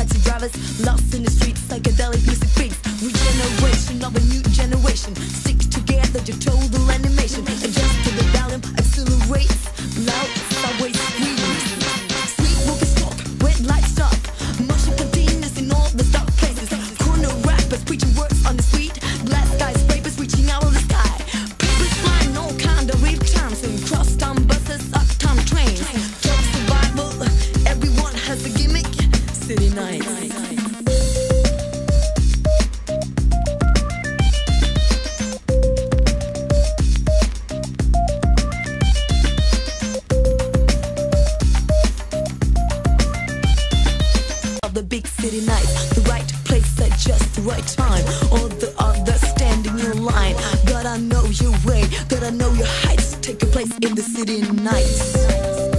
taxi drivers, lost in the streets, psychedelic music freaks. Regeneration of a new generation. Stick together, your total animation. Adjust to the volume, accelerates. Loud subway screams. Sleepwalkers talk, red lights stop. Motion continues in all the dark places. Corner rappers preaching words on the street. Glass skyscrapers reaching out of the sky. Papers flying all kind of weird times. And cross-town buses, uptown trains. Talk survival, everyone has a gimmick. City nights. The big city nights, the right place at just the right time. All the others standing in line. Gotta know your way, gotta know your heights. Take a place in the city nights.